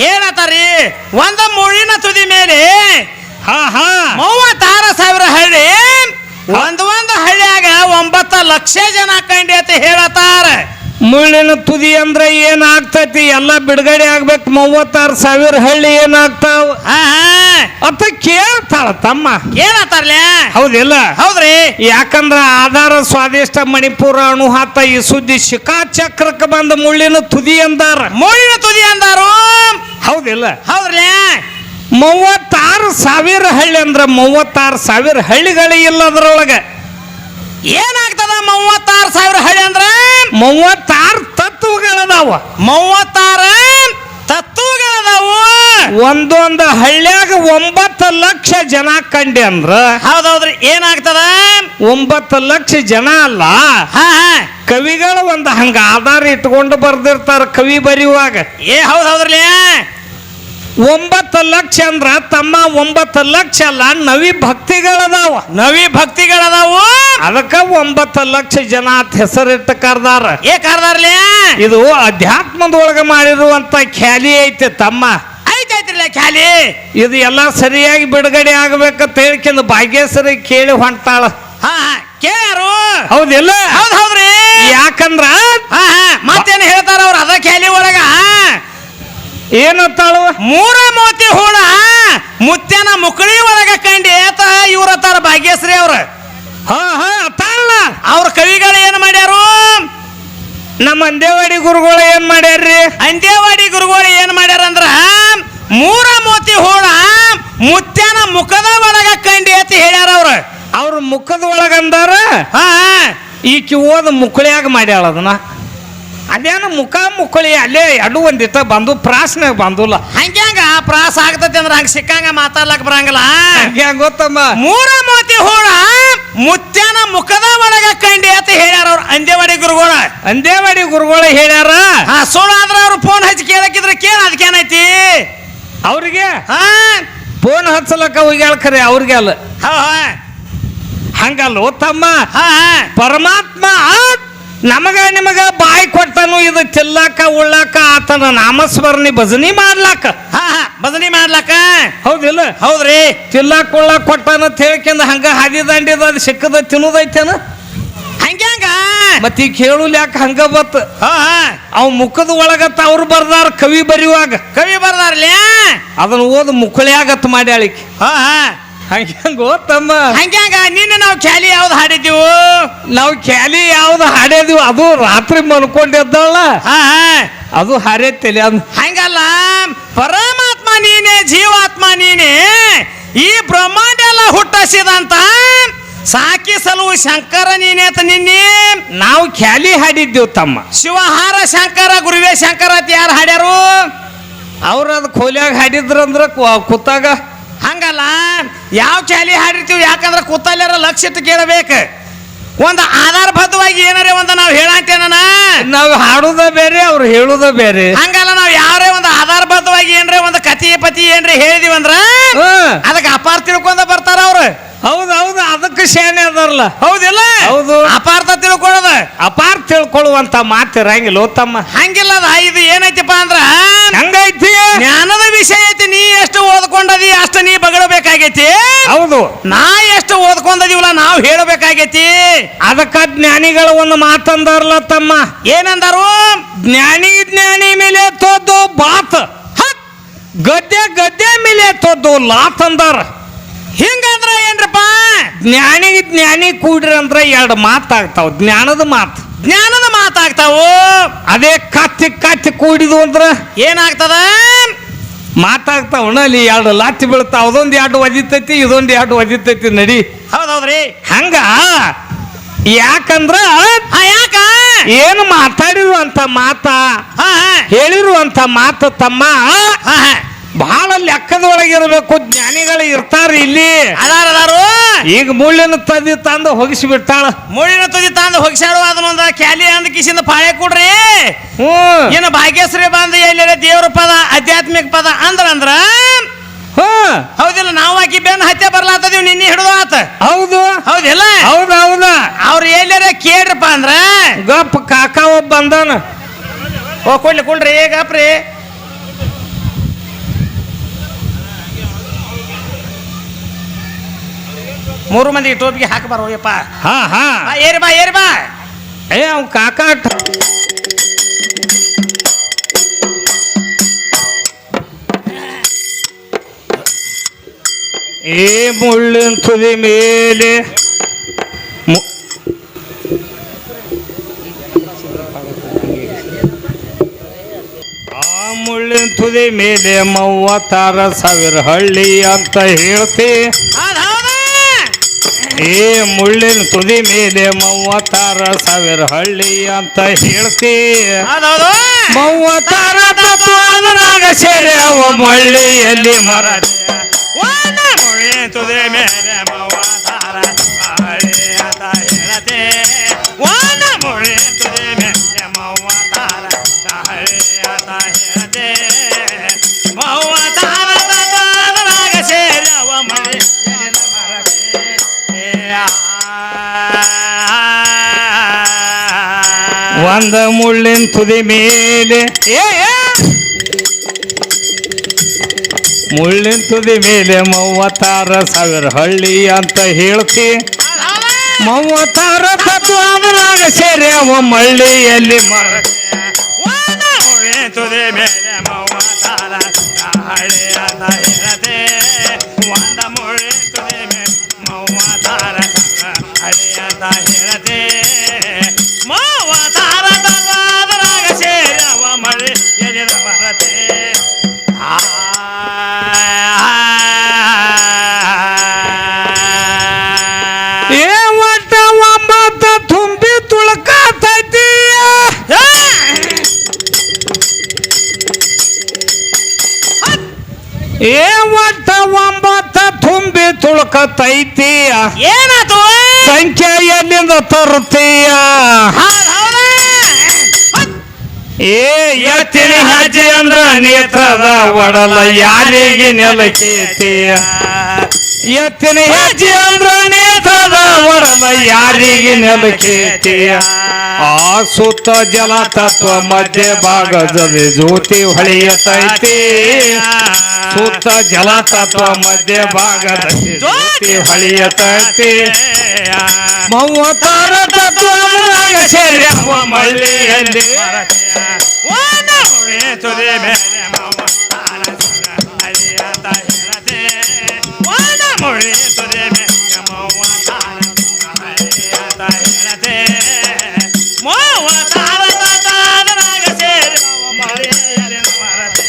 ಹೇಳತಾರಿ ಒಂದ ಮುಳ್ಳಿನ ತುದಿ ಮೇಲೆ ಹಾ ಹಾ 36,000 ಹಳ್ಳಿ ಒಂದು ಹಳ್ಳಿಯಾಗ 9 ಲಕ್ಷ ಜನ ಕಂಡಿ ಅಂತ ಹೇಳತಾರ. ಮುಳ್ಳಿನ ತುದಿ ಅಂದ್ರೆ ಏನಾಗ್ತೈತಿ? ಎಲ್ಲ ಬಿಡುಗಡೆ ಆಗ್ಬೇಕು. 36,000 ಹಳ್ಳಿ ಏನಾಗ್ತಾವ ಅಂತ ಕೇಳ್ತಾಳ ತಮ್ಮ. ಏನತ್ತಾರಲ್ಲ? ಹೌದಿಲ್ಲ? ಹೌದ್ರಿ. ಯಾಕಂದ್ರ ಆಧಾರ ಸ್ವಾದಿಷ್ಟ ಮಣಿಪುರ ಅಣುಹಾತ ಈ ಸುದ್ದಿ ಶಿಖಾಚಕ್ರಕ್ಕೆ ಬಂದ ಮುಳ್ಳಿನ ತುದಿ ಅಂದಾರ. ಮುಳ್ಳಿನ ತುದಿ ಅಂದಾರು. ಹೌದಿಲ್ಲ? ಹೌದ್ರಿ. 36,000 ಹಳ್ಳಿ ಅಂದ್ರ 36,000 ಹಳ್ಳಿಗಳೇ ಇಲ್ಲ ಅದರೊಳಗೆ. ಏನಾಗ್ತದ 36,000 ಹಳ್ಳಿ ಅಂದ್ರ? 36 ತತ್ವಗಳದಾವ. 36 ತತ್ವಗಳದಾವು. ಒಂದೊಂದು ಹಳ್ಳಿಯಾಗ 9 ಲಕ್ಷ ಜನ ಕಂಡಿ ಅಂದ್ರ ಹೌದೌದ್ರಿ. ಏನಾಗ್ತದ? 9 ಲಕ್ಷ ಜನ ಅಲ್ಲ, ಕವಿಗಳು ಒಂದು ಹಂಗ ಆಧಾರ ಇಟ್ಕೊಂಡು ಬರ್ದಿರ್ತಾರ ಕವಿ ಬರೆಯುವಾಗ. ಹೌದೌದ್ರಿ. 9 ಲಕ್ಷ ಅಂದ್ರ ತಮ್ಮ 9 ಲಕ್ಷ ಅಲ್ಲ, ನವಿ ಭಕ್ತಿಗಳದಾವ. ನವಿ ಭಕ್ತಿಗಳದಾವು. ಅದಕ್ಕ 9 ಲಕ್ಷ ಜನ ಅಂತ ಹೆಸರಿಟ್ಟ ಕರ್ದಾರ. ಕರ್ದಾರ್ಲಿ. ಇದು ಅಧ್ಯಾತ್ಮದೊಳಗ ಮಾಡಿರುವಂತ ಖ್ಯಾಲಿ ಐತೆ ತಮ್ಮ. ಐತೈತ್ರಿಲ್ಲ ಖ್ಯಾಲಿ. ಇದು ಎಲ್ಲ ಸರಿಯಾಗಿ ಬಿಡುಗಡೆ ಆಗ್ಬೇಕಂತ ಹೇಳ್ಕೊಂಡು ಭಾಗ್ಯೇಶ್ವರಿ ಕೇಳಿ ಹೊಂಟಾಳ. ಕೇಳ್ಯಾರು. ಹೌದಿಲ್ಲ? ಹೌದ್ರಿ. ಯಾಕಂದ್ರ ಮತ್ತೇನು ಹೇಳ್ತಾರ ಅವ್ರ ಅದ ಖ್ಯಾಲಿ ಒಳಗ? ಏನತ್ತಾಳು? 3 ಮೋತಿ ಹೂಣ ಮುತ್ಯನ ಮುಕಳಿ ಒಳಗ ಕಂಡಿ ಏತ ಇವ್ರತ್ತಾರ ಭಾಗ್ಯಶ್ರೀ ಅವ್ರ. ಅವ್ರ ಕವಿಗಳು ಏನ್ ಮಾಡ್ಯಾರು? ನಮ್ಮ ಅಂದೇವಾಡಿ ಗುರುಗಳು ಏನ್ ಮಾಡ್ಯಾರ್ರಿ? ಅಂದೇವಾಡಿ ಗುರುಗಳು ಏನ್ ಮಾಡ್ಯಾರ ಅಂದ್ರ 3 ಮೋತಿ ಹೂಣ ಮುತ್ಯನ ಮುಖದ ಒಳಗ ಕಂಡಿ ಅಂತ ಹೇಳ್ಯಾರ ಅವ್ರ. ಅವ್ರ ಮುಖದ ಒಳಗಂದಾರ. ಈಕಿ ಓದ ಮುಕಳಿಯಾಗ ಮಾಡ್ಯಾಳ ಅದನ್ನ. ಅದೇನ ಮುಕಳಿ ಅಲ್ಲೇ ಎರಡು ಒಂದಿಟ್ಟ ಬಂದು ಪ್ರಾಸ್ನಾಗ ಬಂದುಲ್ಲ. ಹಂಗ್ಯಾಂಗ ಪ್ರಾಸ ಆಗ್ತತಿ ಅಂದ್ರ ಹಂಗ ಸಿಕ್ಕಂಗ ಮಾತಾಡ್ಲಕ್ ಬರಂಗಿಲ್ಲ. ಹಂಗ್ಯಾಂಗ ಗೊತ್ತಮ್ಮ? 3 ಮೋತಿ ಹೂಣ ಮುತ್ಯನ ಮುಖದ ಒಳಗ ಕಂಡಿ ಅಂತ ಹೇಳ್ಯಾರ ಅವ್ರ ಅಂದೇವಾಡಿ ಗುರುಗಳು. ಅಂದೇವಾಡಿ ಗುರುಗಳು ಹೇಳ್ಯಾರ. ಸುಳ್ಳು ಆದ್ರ ಅವ್ರು ಫೋನ್ ಹಚ್ಚಿ ಕೇಳಕ್ಕಿದ್ರೆ ಕೇಳ ಅದಕ್ಕೇನೈತಿ? ಅವ್ರಿಗೆ ಫೋನ್ ಹಚ್ಚಲಕ್ಕ ಹೋಗ್ಯಾಳ ಖರೆ, ಅವ್ರಿಗೆ ಅಲ್ಲ. ಹಂಗಲ್ಲ ತಮ್ಮ. ಪರಮಾತ್ಮ ನಮಗ ನಿಮಗ ಬಾಯಿ ಕೊಟ್ಟನು. ಇದು ತಿಲ್ಲಕ ಉಳ್ಳಾಕ ಆತನ ನಾಮಸ್ಮರಣಿ ಭಜನಿ ಮಾಡ್ಲಾಕ. ಭಜನಿ ಮಾಡ್ಲಾಕ. ಹೌದಿಲ್ಲ? ಹೌದ್ರಿ. ತಿಲ್ಲಾಕ ಉಳ್ಳಾಕ ಕೊಟ್ಟನ ಹೇಳ್ಕೊಂಡ ಹಂಗ ಹಾದಿ ದಂಡಿದ ಅದು ಸಿಕ್ಕದ ತಿನ್ನುದೈತೇನ? ಹಂಗ್ಯಾಂಗ ಮತ್ತ ಈಗ ಹೇಳುಲ್ ಯಾಕ ಹಂಗ ಬತ್? ಅವ್ ಮುಖದ ಒಳಗತ್ತ ಅವ್ರು ಬರ್ದಾರ ಕವಿ ಬರೆಯುವಾಗ. ಕವಿ ಬರ್ದಾರ್ಲಿ. ಅದನ್ನ ಓದ್ ಮುಕ್ಕಳಿಯಾಗತ್ ಮಾಡ್ಯಾಳಿಕೆ. ಹಂಗ ಓದ್ತಮ್ಮ. ಹಂಗ್ಯಾಂಗ ನಿನ್ನೆ ನಾವು ಖ್ಯಾಲಿ ಯಾವ್ದು ಹಾಡಿದ್ದೀವು? ನಾವು ಖ್ಯಾಲಿ ಯಾವ್ದು ಹಾಡಿದೀವಿ ಅದು ರಾತ್ರಿ ಮಲ್ಕೊಂಡಿದ್ದಲ್ಲ, ಅದು ಹಾರೈತಿಲ್ಲ. ಹಂಗಲ್ಲ, ಪರಮಾತ್ಮ ನೀನೆ, ಜೀವಾತ್ಮ ನೀನೆ, ಈ ಬ್ರಹ್ಮಾಂಡ ಎಲ್ಲ ಹುಟ್ಟಿಸಿದಂತ ಸಾಕಿಸಲು ಶಂಕರ ನೀನೆ ಅಂತ ನಿನ್ನೆ ನಾವು ಖ್ಯಾಲಿ ಹಾಡಿದ್ದೀವಿ ತಮ್ಮ. ಶಿವಹಾರ ಶಂಕರ ಗುರುವೇ ಶಂಕರ ಅಂತ ಯಾರು ಹಾಡ್ಯಾರು? ಅವ್ರ ಅದು ಕೋಲ್ಯಾಗ ಹಾಡಿದ್ರಂದ್ರ ಕೂತಾಗ. ಹಂಗಲ್ಲ, ಯಾವ ಖ್ಯಾಲಿ ಹಾಡಿರ್ತೀವಿ? ಯಾಕಂದ್ರೆ ಕೂತಲ್ಯಾರ ಲಕ್ಷ ಇಟ್ಟು ಕೇಳಬೇಕು. ಒಂದು ಆಧಾರಬದ್ಧವಾಗಿ ಏನಾರೇ ಒಂದು ನಾವು ಹೇಳಂತೇನ, ನಾವು ಹಾಡುದ ಬೇರೆ, ಅವ್ರು ಹೇಳುದ ಬೇರೆ. ಹಂಗಲ್ಲ, ನಾವು ಯಾರೇ ಒಂದು ಆಧಾರಬದ್ಧವಾಗಿ ಏನ್ರಿ ಒಂದು ಕತಿ ಪತಿ ಏನ್ರಿ ಹೇಳಿದಿವಂದ್ರ ಅದಕ್ಕೆ ಅಪಾರ ತಿಳ್ಕೊಂಡ ಬರ್ತಾರ ಅವ್ರು. ಹೌದೌದು, ಅದಕ್ಕೆ ಶಾಣೆ ಅದಾರಲ್ಲ. ಹೌದಿಲ್ಲ? ಹೌದು. ಅಪಾರ್ಥ ತಿಳ್ಕೊಳ್ಳೋದ, ಅಪಾರ ತಿಳ್ಕೊಳ್ಳುವಂತ ಮಾತಿರಂಗಿಲ್ಲ ತಮ್ಮ. ಹಂಗಿಲ್ಲದ. ಇದು ಏನೈತಿಪ್ಪ ಅಂದ್ರ ಹಂಗೈತಿ, ಜ್ಞಾನದ ವಿಷಯ ಐತಿ. ನೀ ಎಷ್ಟು ಓದ್ಕೊಂಡದಿ ಅಷ್ಟು ನೀ ಬಗಳಬೇಕಾಗೈತಿ. ಹೌದು. ನಾ ಎಷ್ಟು ಓದ್ಕೊಂಡದಿವಲ್ಲ ನಾವು ಹೇಳಬೇಕಾಗೈತಿ. ಅದಕ್ಕ ಜ್ಞಾನಿಗಳ ಒಂದು ಮಾತಂದಾರಲ್ಲ ತಮ್ಮ. ಏನಂದಾರು? ಜ್ಞಾನಿ ಮೇಲೆ ತೋದು ಬಾತ್, ಗದ್ದೆ ಮೇಲೆ ತೋದು ಲಾತ್ ಅಂದಾರ. ಹಿಂಗಂದ್ರ ಏನ್ರಪ್ಪ? ಜ್ಞಾನಿ ಕೂಡ್ರಿ ಅಂದ್ರ 2 ಮಾತಾಗ್ತಾವ. ಜ್ಞಾನದ ಮಾತಾಗ್ತಾವು. ಅದೇ ಕತ್ತಿ ಕೂಡಿದು ಅಂದ್ರ ಏನಾಗ್ತದ? ಮಾತಾಗ್ತಾವಣ. ಅಲ್ಲಿ 2 ಲಾತಿ ಬೀಳ್ತಾವ. ಅದೊಂದು 2 ಒದಿತೈತಿ, ಇದೊಂದು 2 ಒದಿತೈತಿ. ನಡಿ. ಹೌದೌದ್ರಿ. ಹಂಗ ಯಾಕಂದ್ರ ಯಾಕ ಏನು ಮಾತಾಡಿರುವಂತ ಮಾತ, ಹೇಳಿರುವಂತ ಮಾತು ತಮ್ಮ ಬಹಳ ಲೆಕ್ಕದೊಳಗಿರ್ಬೇಕು. ಜ್ಞಾನಿಗಳು ಇರ್ತಾರ ಇಲ್ಲಿ. ಅದಾರು. ಈಗ ಮುಳ್ಳಿನ ತದಿ ತಂದು ಹೋಗಿಸಿ ಬಿಡ್ತಾಳ. ಮುಳ್ಳಿನ ತದಿ ತಂದು ಹೋಗಿಸಾಡು. ಅದನ್ನೊಂದ ಕ್ಯಾಲಿ ಅಂದ ಕಿಸಿಂದ ಪಾಳೆ ಕೊಡ್ರಿ. ಏನು ಭಾಗ್ಯಶ್ರೀ ಬಂದು ಎಲ್ಲರ ದೇವ್ರ ಪದ, ಆಧ್ಯಾತ್ಮಿಕ ಪದ ಅಂದ್ರ ಹೌದಿಲ್ಲ? ನಾವು ಆಕಿ ಬೆನ್ನ ಹತ್ಯೆ ಬರ್ಲಾತದೀವಿ. ನಿನ್ನೆ ಹಿಡಿದು ಆತ. ಹೌದು. ಹೌದಿಲ್ಲ? ಹೌದೌದ. ಅವ್ರು ಎಲ್ಲರ ಕೇಳ್ರಪ್ಪ ಅಂದ್ರ ಗಪ್ ಕಾಕ ಒಬ್ಬ ಬಂದಾನ. ಕೊಡ್ರಿ ಗಪ್ರಿ. ಮೂರು ಮಂದಿ ಟೋಪಿಗೆ ಹಾಕಿ ಬರೋಯಪ್ಪ. ಹಾ ಹಾ ಏರಿ ಬಾ ಏರಿ ಬಾ. ಏ ಅವ್ ಕಾಕ ಏ ಮುಳ್ಳಿನ ತುದಿ ಮೇಲೆ ಮುಳ್ಳಿನ ತುದಿ ಮೇಲೆ 36,000 ಹಳ್ಳಿ ಅಂತ ಹೇಳ್ತಿ. ಏ ಮುಳ್ಳಿನ ತುದಿ ಮೇಲೆ 36,000 ಹಳ್ಳಿ ಅಂತ ಹೇಳ್ತಿ. 36 ತತ್ವದಾಗ ಸೇರಿ ಅವ ಮಳ್ಳಿಯಲ್ಲಿ ಮರ ಮುಳ್ಳಿನ ತುದಿ ಮೇಲೆ 36 ಹಳ್ಳಿ ಅಂತ ಹೇಳತೆ. ಮುಳ್ಳಿನ ತುದಿ ಮೇಲೆ 36 ಹಳ್ಳಿ ಅಂತ ಹೇಳತೆ. 36 ತತ್ವದಾಗ ಸೇರಿ ಅವ ಮಳ್ಳಿಯಲ್ಲಿ ಮರತೆ. ಒಂದ ಮುಳ್ಳಿನ ತುದಿ ಮೇಲೆ ಮುಳ್ಳಿನ ತುದಿ ಮೇಲೆ 36,000 ಹಳ್ಳಿ ಅಂತ ಹೇಳ್ತಿ. 36 ತತ್ವದಾಗ ಸೇರಿ ಅವ ಮಳ್ಳಿಯಲ್ಲಿ ಮರ ಮುಳ್ಳಿನ ತುದಿ ಮೇಲೆ 36 ಹಳ್ಳಿ ಅಂತ ಹೇಳತೆ. ಒಂದ ಮುಳ್ಳಿನ ತುದಿ ಮೇಲೆ 36 ಹಳ್ಳಿ ಅಂತ ಹೇಳತೆ. 36 ತತ್ವದಾಗ ಸೇರಿ ಅವ ಮಳ್ಳಿಯಲ್ಲಿ ಮರತೆ. ಏ ಒಟ್ಟ 9 ತುಂಬಿ ತುಳ್ಕತೈತಿಯ. ಏ ಒಟ್ಟ 9 ತುಂಬಿ ತುಳ್ಕತೈತಿಯ. ಏನಾತು ಸಂಖ್ಯೆ ಎಲ್ಲಿಂದ ತರುತ್ತೀಯ. ಏ ಎತ್ತಿನ ಹೆಜ್ಜೆ ಅಂದ್ರ ನೇತ್ರದ ಒಡಲ ಯಾರಿಗೆ ನೆಲಕೇತಿಯ. ಎತ್ತಿನ ಹೆಜ್ಜೆ ಅಂದ್ರ ನೇತ್ರದ ಒಡಲ ಯಾರಿಗೆ ನೆಲಕೇತಿಯ. ಆ ಸುತ್ತ ಜಲ ತತ್ವ ಮಧ್ಯ ಭಾಗದಲ್ಲಿ ಜ್ಯೋತಿ ಹೊಳೆಯತೈತಿ. ಸುತ್ತ ಜಲ ತತ್ವ ಮಧ್ಯ ಭಾಗದಲ್ಲಿ ಜ್ಯೋತಿ ಹೊಳೆಯತೈತಿ. 36 ತತ್ವದಾಗ ಸೇರಿ ಅವ ಮಳ್ಳಿಯಲ್ಲಿ ಮುಳ್ಳಿನ ತುದಿ ಮೇಲೆ 36 ಹಳ್ಳಿ ಅಂತ ಹೇಳತೆ. ಮುಳ್ಳಿನ ತುದಿ ಮೇಲೆ 36 ಹಳ್ಳಿ ಅಂತ ಹೇಳತೆ. 36 ತತ್ವದಾಗ ಸೇರಿ ಅವ ಮಳ್ಳಿಯಲ್ಲಿ ಮರತೆ.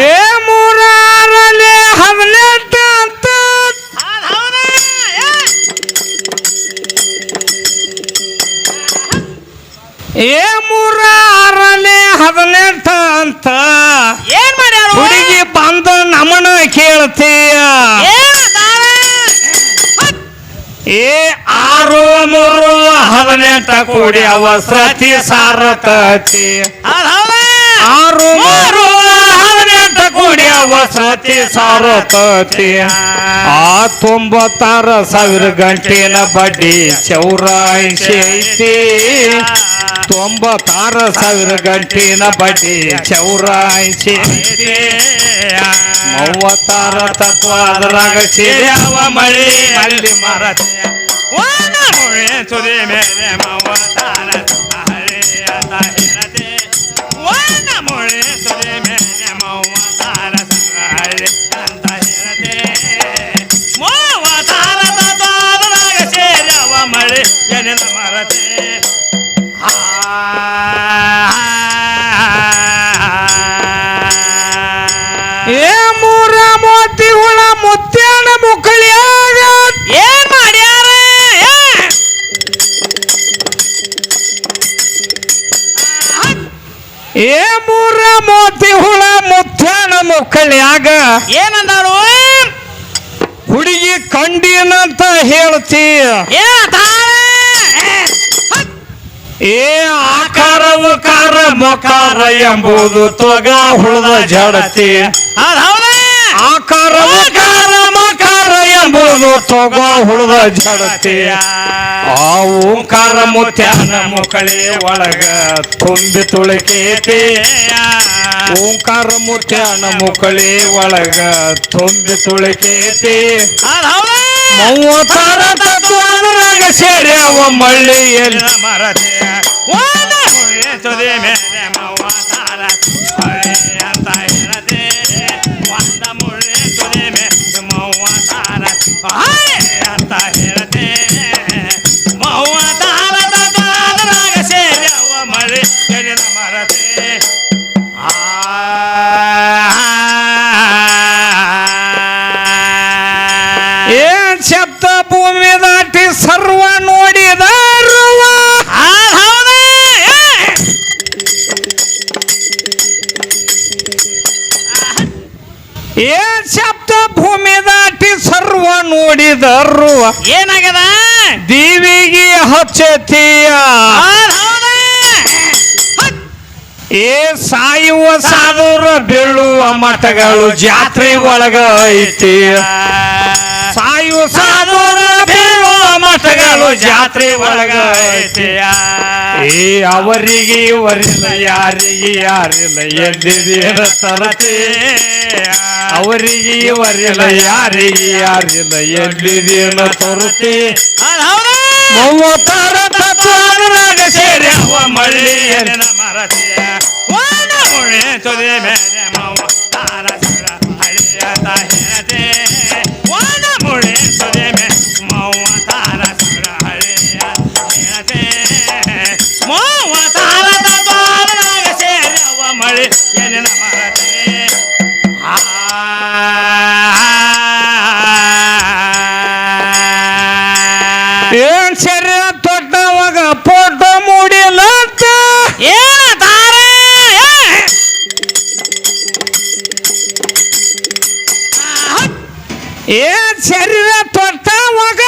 ಏ 3 18 ಅಂತ. ಏ 3 18 ಅಂತ ಏನ್ ಮಾಡ್ಯಾರ ಹುಡುಗಿ ಬಂದ ನಮನ ಕೇಳ್ತೀಯ. ಏ 6 3 18 ಕೂಡಿ ಅವಸರತಿ ಸಾರತತಿ. 6 3 18 ಕೂಡಿ ಅವಸರತಿ ಸಾರತತಿ. 96,000 ಗಂಟೆನ ಬಡ್ಡಿ 84 ಐತಿ. 96,000 ಗಂಟೆನ ಬಡ್ಡಿ 84 ಐತಿ. 36 ತತ್ವ ಅದ್ರಾಗ ಸೇರಿ ಅವ ಮಳಿ ಅಲ್ಲಿ ಮರತೆ. ಮುಳ್ಳಿನ ತುದಿ ಮೇಲೆ 36 ಹಳ್ಳಿ ಅಂತ ಹೇಳತೆ. ಮುಳ್ಳಿನ ತುದಿ ಮೇಲೆ 36 ಹಳ್ಳಿ ಅಂತ ಹೇಳತೆ. 36 ತತ್ವದಾಗ ಸೇರಿ ಅವ ಮಳಿಯಲ್ಲಿ ಮರತೆ. ಏ 3 ಮೋತಿ ಹುಳ ಮುತ್ಯಾನ ಮುಕ್ಕಳಿಯಾಗ. ಏನ್ ಮಾಡ್ಯಾರ? ಏ 3 ಮೋತಿ ಹುಳ ಮುತ್ಯಾನ ಮುಕ್ಕಳಿಯಾಗ ಏನಂದಾರು? ಹುಡುಗಿ ಕಂಡಿನಂತ ಹೇಳ್ತೀಯ. ಏ ಆಕಾರ ಉಕಾರ ಮೊಕಾರ ಎಂಬುದು ತೊಗ ಹುಳದ ಜಡತಿ. ಆಕಾರ ಉಕಾರ ಮಕಾರ ಎಂಬುದು ತಗೋ ಹುಡುಗ ಜಡತೆಯ ಆ ಓಂಕಾರ ಮುತ್ಯಾನ ಮುಕಳಿ ಒಳಗ ತುಂಬಿ ತುಳಕೇತೆ ಓಂಕಾರ ಮುತ್ಯಾನ ಮುಕಳಿ ಒಳಗ ತುಂಬಿ ತುಳಕೇತೆ ಮೂವತ್ತಾರ ತತ್ವರಾಗ ಸೇರ್ಯಾವ ಮಳ್ಳಿಯಲ್ಲಿ ಮರತೆ ತುದಿ ಮೇಲೆ ಮೂವತ್ತಾರ ಅಂತ ಹೇಳದೆ ಒಂದ ಮುಳ್ಳಿ ತುದಿ ಮೇಲೆ ಮೂವತ್ತಾರ ಅಂತ ಹೇಳದೆ ಮೂವತ್ತಾರ ತತ್ವರಾಗ ಸೇರ್ಯಾವ ಮಳ್ಳಿಯಲ್ಲಿ ಮರತೆ ಏನ್ ಶಬ್ದ ಭೂಮಿ ದಾಟಿ ಸರ್ವ ನೋಡಿದಾರುವ ಏನ್ ಶಬ್ದ ಭೂಮಿ ದಾಟಿ ಸರ್ವ ನೋಡಿದರುವ ಏನಾಗ್ಯದ ದೇವಿಗೆ ಹಚ್ಚತಿಯ ಏ ಸಾಯುವ ಸಾಧುರ ಬೀಳುವ ಮಠಗಳು ಜಾತ್ರೆ ಒಳಗ ಐತಿ ಸಾಯುವ ಸಾಧುರ ಬೀಳುವ ಮಠಗಳು ಜಾತ್ರೆ ಒಳಗ ಐತಿ ಏ ಅವರಿಗೆ ಇವರಿಲ್ಲ ಯಾರಿಗೆ ಯಾರಿಲ್ಲ ಎದ್ದಿದೇನ ತರತೆ ಅವರಿಗೆ ಇವರಿಲ್ಲ ಯಾರಿಗೆ ಯಾರಿಲ್ಲ ಎದ್ದಿದೇನ ತರತೆ ಮೂವತ್ತಾರ ತತ್ವರಾಗ ಸೇರ್ಯಾವ ಮಳ್ಳಿಯಲ್ಲಿ ಮರತೆ ತುದಿ ಮೇಲೆ ಮೂವತ್ತಾರ ಹಳಿಯತ ಹೇಳದೆ ಒಣ ಮುಳೆ ತುದಿ ಮೇಲೆ ಮೂವತ್ತಾರ ಹಳಿಯ ಹೇಳದೆ ಮೂವತ್ತಾರ ತತ್ವರಾಗ ಸೇರ್ಯಾವ ಮಳೆ ಎಲ್ಲಿನ ಮರತೆ ಏನ್ ಶರೀರ ತೊಟ್ಟವಾಗ ಫೋಟೋ ಮೂಡಿಲ್ಲ ಅಂತ ಏನತಾರೆ ಏನ್ ಶರೀರ ತೊಟ್ಟವಾಗ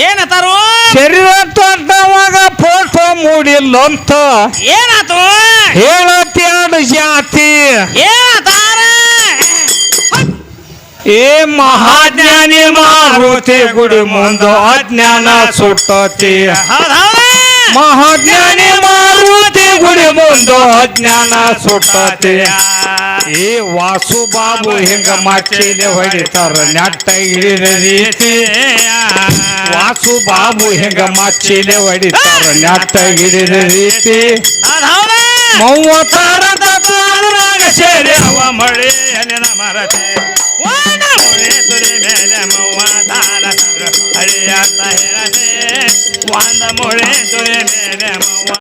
ಏನತಾರು ಶರೀರ ತೊಟ್ಟವಾಗ ಫೋಟೋ ಮೂಡಿಲ್ಲ ಅಂತ ಏನಾತು ಹೇಳತ್ಯಾಡು ಜಾತಿ ಏನತಾರ ಏ ಮಹಾಜ್ಞಾನಿ ಮಾರುತಿ ಗುಡಿ ಮುಂದ ಅಜ್ಞಾನ ಸುಟ್ಟತಿ ಮಹಾಜ್ಞಾನಿ ಮಾರುತಿ ಗುಡಿ ಮುಂದ ಅಜ್ಞಾನ ಸುಟ್ಟತಿ ಏ ವಾಸು ಬಾಬು ಹಿಂಗ ಮಚ್ಚಿಲೆ ಹೊಡಿತಾರ ನೆಟ್ಟ ಹಿಡಿದ ರೀತಿ ವಾಸು ಬಾಬು ಹಿಂಗ ಮಚ್ಚಿಲೆ ಹೊಡಿತಾರ ನೆಟ್ಟ ಹಿಡಿದ ರೀತಿ ಮೂವತ್ತಾರ ತತ್ವರಾಗ ಸೇರ್ಯಾವ ಮಳೆ ಎಲ್ಲಿನ ಮರತೆ ಒಣ ಮುಳೆ ತುದಿ ಮೇಲೆ ಮೂವತ್ತಾರ ಹಳಿಯಂತ ಹೇಳದೆ ಒಂದ ಮುಳೆ ತುದಿ ಮೇಲೆ